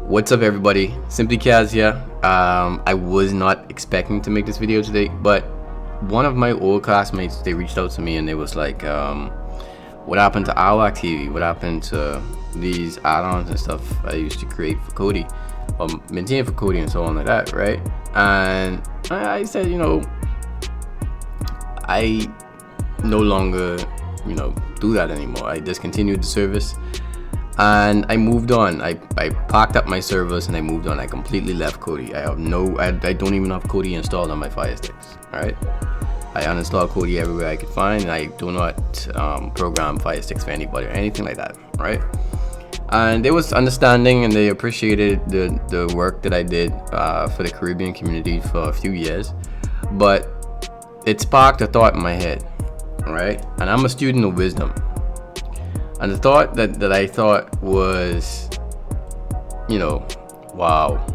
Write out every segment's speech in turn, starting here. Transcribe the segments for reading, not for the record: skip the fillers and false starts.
What's up, everybody? SimplyCaz here. I was not expecting to make this video today, but one of my old classmates, they reached out to me and they was like, what happened to our activity? What happened to these add-ons and stuff I used to create for Cody, or maintain for Cody and so on like that, right? And I said, I no longer, do that anymore. I discontinued the service and I moved on. I packed up my servers and I moved on. I completely left Kodi. I don't even have Kodi installed on my Fire Sticks. Alright, I uninstalled Kodi everywhere I could find, and I do not program Fire Sticks for anybody or anything like that. Right? And they was understanding and they appreciated the work that I did for the Caribbean community for a few years, but it sparked a thought in my head. Right? And I'm a student of wisdom. And the thought that I thought was, wow,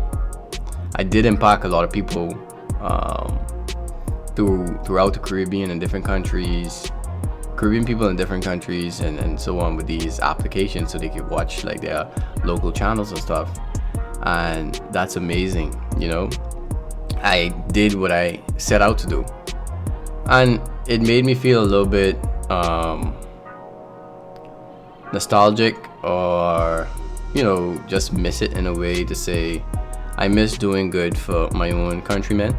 I did impact a lot of people throughout the Caribbean and different countries, Caribbean people in different countries and so on with these applications so they could watch like their local channels and stuff. And that's amazing, I did what I set out to do. And it made me feel a little bit nostalgic, or just miss it in a way to say I miss doing good for my own countrymen.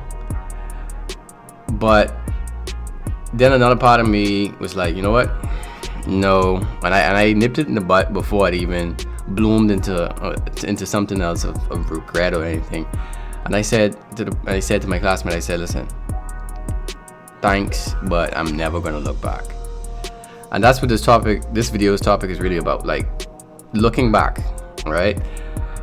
But then another part of me was like, you know what, no. And I nipped it in the butt before it even bloomed into something else of regret or anything. And I said to my classmate, I said, listen, thanks, but I'm never gonna look back. And that's what this video's topic is really about, like looking back, right?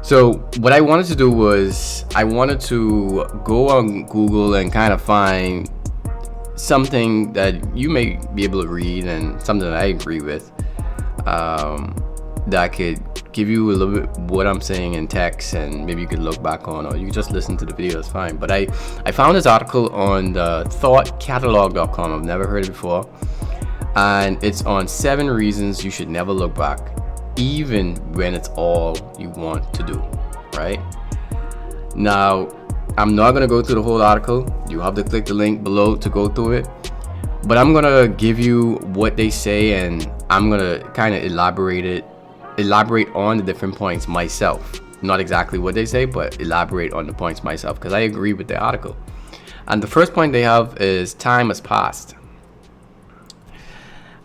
So what I wanted to do was I wanted to go on Google and kind of find something that you may be able to read and something that I agree with, that could give you a little bit what I'm saying in text, and maybe you could look back on, or you could just listen to the video, that's fine. But I found this article on the thoughtcatalog.com. I've never heard it before. And it's on 7 reasons you should never look back, even when it's all you want to do, right? Now, I'm not going to go through the whole article. You have to click the link below to go through it. But I'm going to give you what they say, and I'm going to kind of elaborate on the different points myself. Not exactly what they say, but elaborate on the points myself, because I agree with the article. And the first point they have is time has passed.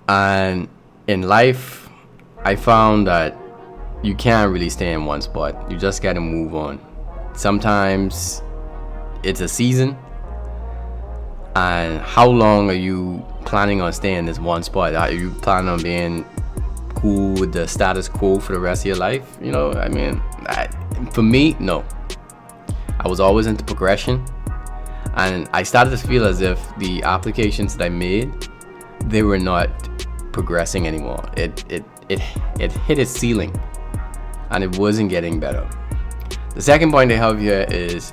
And in life, I found that you can't really stay in one spot. You just gotta move on. Sometimes it's a season, and how long are you planning on staying in this one spot? Are you planning on being cool with the status quo for the rest of your life? For me, no. I was always into progression, and I started to feel as if the applications that I made, they were not progressing anymore. It hit its ceiling, and it wasn't getting better. The second point they have here is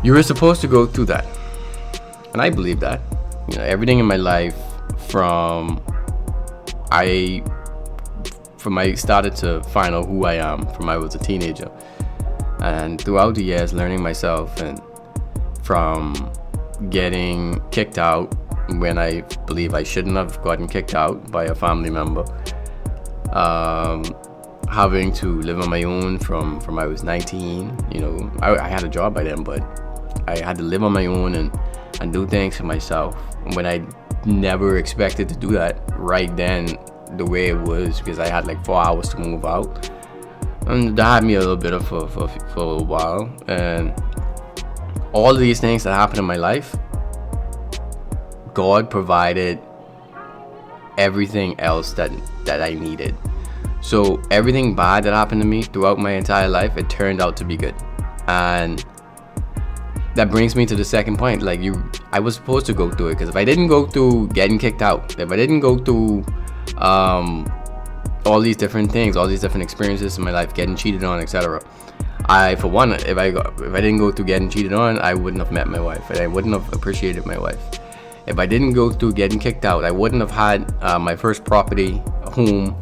you were supposed to go through that, and I believe that. Everything in my life from I started to find out who I am from I was a teenager, and throughout the years learning myself, and from getting kicked out when I believe I shouldn't have gotten kicked out by a family member, having to live on my own from I was 19. I had a job by then, but I had to live on my own and do things for myself when I never expected to do that right then the way it was, because I had like 4 hours to move out, and that had me a little bit of for a while. And all of these things that happened in my life, God provided everything else that I needed. So everything bad that happened to me throughout my entire life, it turned out to be good. And that brings me to the second point. I was supposed to go through it, because if I didn't go through getting kicked out, if I didn't go through all these different things, all these different experiences in my life, getting cheated on, etc., for one, if I didn't go through getting cheated on, I wouldn't have met my wife, and I wouldn't have appreciated my wife. If I didn't go through getting kicked out, I wouldn't have had my first property, a home,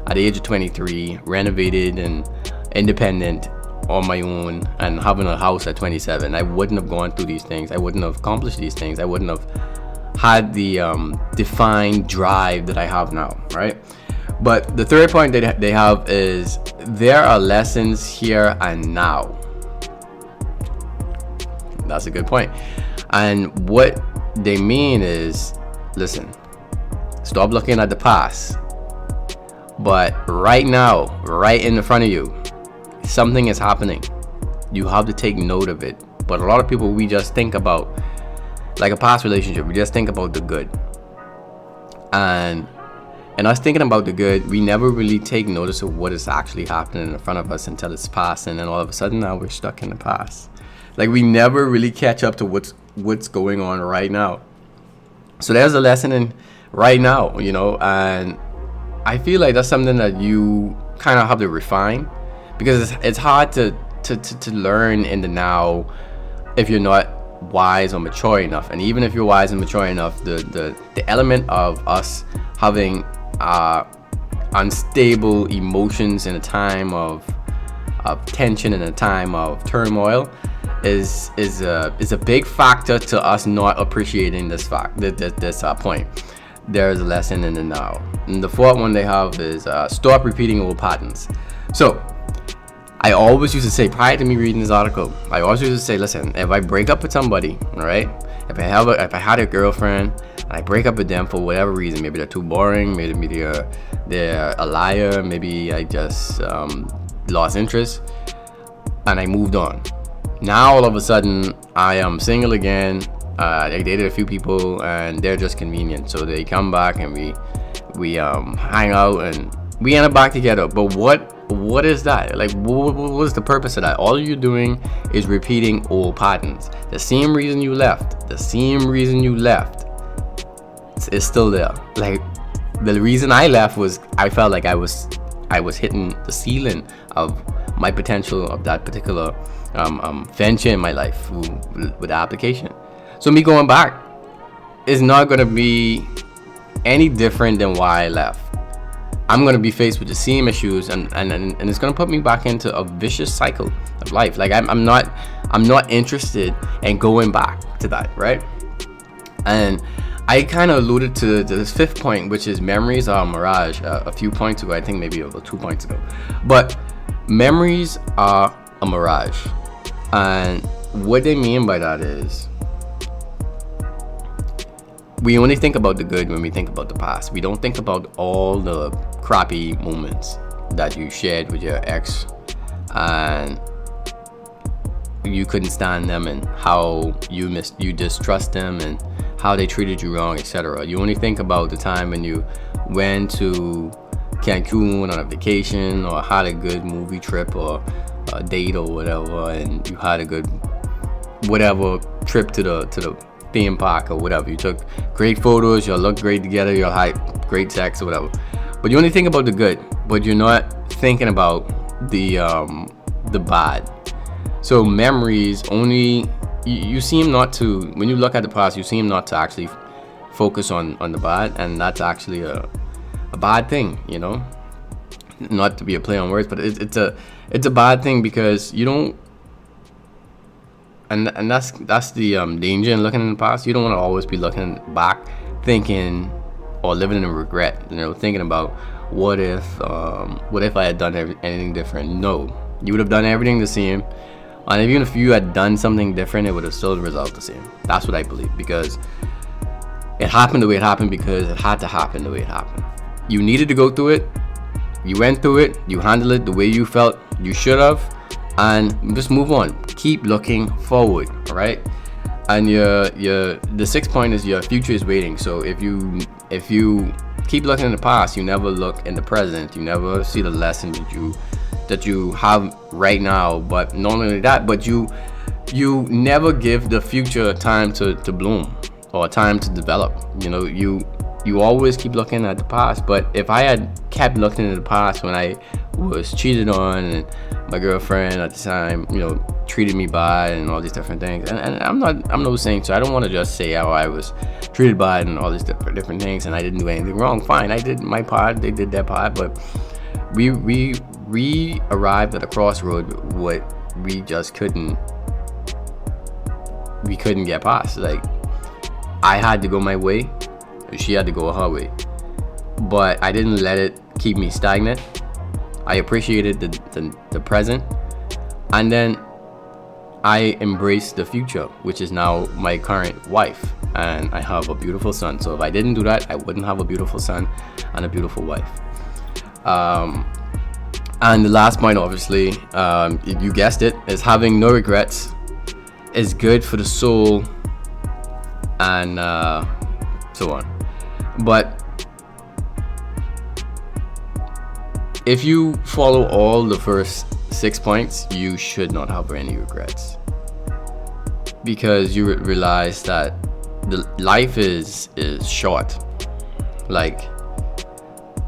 at the age of 23, renovated and independent, on my own and having a house at 27, I wouldn't have gone through these things. I wouldn't have accomplished these things. I wouldn't have had the defined drive that I have now, right? But the third point that they have is there are lessons here and now. That's a good point. And what they mean is, listen, stop looking at the past, but right now, right in front of you, something is happening. You have to take note of it. But a lot of people, we just think about, like a past relationship, we just think about the good. And us thinking about the good, we never really take notice of what is actually happening in front of us until it's past, and then all of a sudden now we're stuck in the past. Like, we never really catch up to what's going on right now. So there's a lesson in right now, you know, and I feel like that's something that you kind of have to refine, because it's hard to learn in the now if you're not wise or mature enough. And even if you're wise and mature enough, the element of us having unstable emotions in a time of tension, in a time of turmoil, is a big factor to us not appreciating this point. There's a lesson in the now. And the fourth one they have is stop repeating old patterns. So I always used to say, prior to me reading this article, I always used to say, listen, if I break up with somebody, all right, if I had a girlfriend and I break up with them for whatever reason, maybe they're too boring, maybe they're a liar, maybe I just lost interest and I moved on. Now all of a sudden I am single again. I dated a few people and they're just convenient, so they come back and we hang out and we end up back together. But what is that? Like, what was the purpose of that? All you're doing is repeating old patterns. The same reason you left is still there. Like, the reason I left was I felt like I was hitting the ceiling of my potential of that particular venture in my life with the application. So me going back is not going to be any different than why I left. I'm going to be faced with the same issues, and it's going to put me back into a vicious cycle of life. Like, I'm not interested in going back to that, right? And I kind of alluded to this fifth point, which is memories are a mirage, a few points ago. I think maybe about 2 points ago. But memories are a mirage. And what they mean by that is, we only think about the good when we think about the past. We don't think about all the crappy moments that you shared with your ex and you couldn't stand them, and how you distrust them, and how they treated you wrong, etc. You only think about the time when you went to Cancun on a vacation, or had a good movie trip, or a date, or whatever, and you had a good whatever trip to the theme park or whatever. You took great photos, you looked great together, you had great sex or whatever. But you only think about the good, but you're not thinking about the bad. So memories only, you seem not to, when you look at the past, you seem not to actually focus on the bad, and that's actually a bad thing, you know. Not to be a play on words, but it's a bad thing, because you don't. And that's the danger in looking in the past. You don't want to always be looking back, thinking or living in regret. You know, thinking about what if I had done anything different. No, you would have done everything the same. And even if you had done something different, it would have still resulted the same. That's what I believe, because it happened the way it happened, because it had to happen the way it happened. You needed to go through it. You went through it. You handled it the way you felt you should have. And just move on. Keep looking forward, all right? And the sixth point is your future is waiting. So if you keep looking in the past, you never look in the present. You never see the lesson that you have right now. But not only that, but you never give the future time to bloom or time to develop. You know, you always keep looking at the past. But if I had kept looking at the past when I was cheated on, and my girlfriend at the time, you know, treated me bad and all these different things, and I'm no saint, so I don't want to just say how I was treated bad and all these different things and I didn't do anything wrong. Fine, I did my part, they did their part, but we we arrived at a crossroad what we just couldn't get past. Like, I had to go my way, she had to go her way, but I didn't let it keep me stagnant. I appreciated the present, and then I embraced the future, which is now my current wife, and I have a beautiful son. So if I didn't do that, I wouldn't have a beautiful son and a beautiful wife. And the last point, obviously, you guessed it, is having no regrets is good for the soul, and so on. But if you follow all the first 6 points, you should not have any regrets, because you realize that the life is short. Like,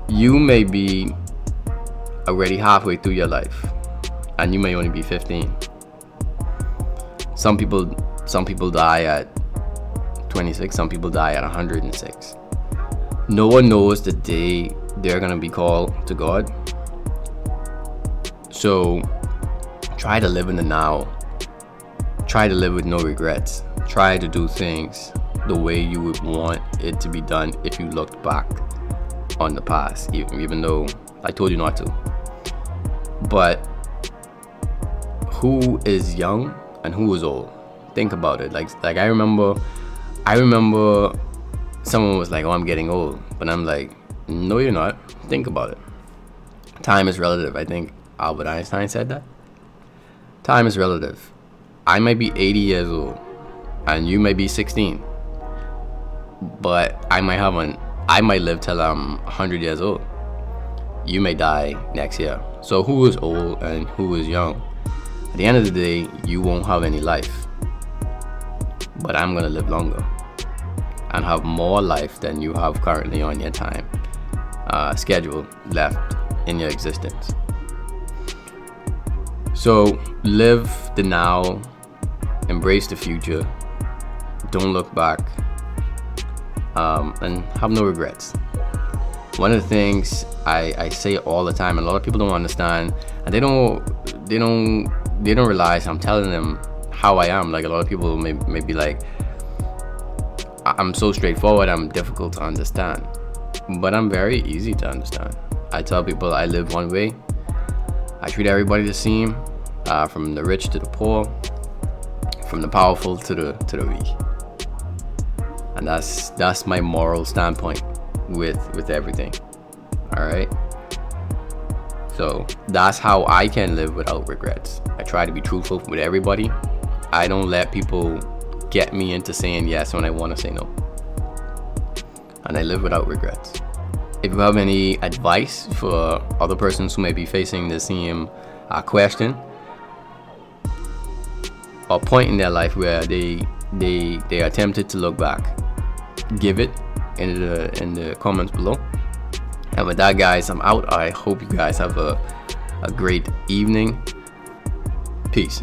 you may be already halfway through your life, and you may only be 15. Some people die at 26. Some people die at 106. No one knows the day they're gonna be called to God. So try to live in the now. Try to live with no regrets. Try to do things the way you would want it to be done if you looked back on the past, even though I told you not to. But who is young and who is old? Think about it. Like I remember someone was like, "Oh, I'm getting old," but I'm like, "No, you're not." Think about it. Time is relative. I think Albert Einstein said that. Time is relative. I might be 80 years old, and you may be 16, but I might live till I'm 100 years old. You may die next year. So who is old and who is young? At the end of the day, you won't have any life, but I'm gonna live longer and have more life than you have currently on your time schedule left in your existence. So live the now, embrace the future, don't look back, and have no regrets. One of the things I say all the time, and a lot of people don't understand, and they don't realize I'm telling them how I am. Like, a lot of people may be like, I'm so straightforward, I'm difficult to understand, but I'm very easy to understand. I tell people I live one way. I treat everybody the same, from the rich to the poor, from the powerful to the weak, and that's my moral standpoint with everything. All right, so that's how I can live without regrets. I try to be truthful with everybody. I don't let people get me into saying yes when I want to say no, and I live without regrets. If you have any advice for other persons who may be facing the same question or point in their life where they are tempted to look back, give it in the comments below. And with that, guys, I'm out. I hope you guys have a great evening. Peace.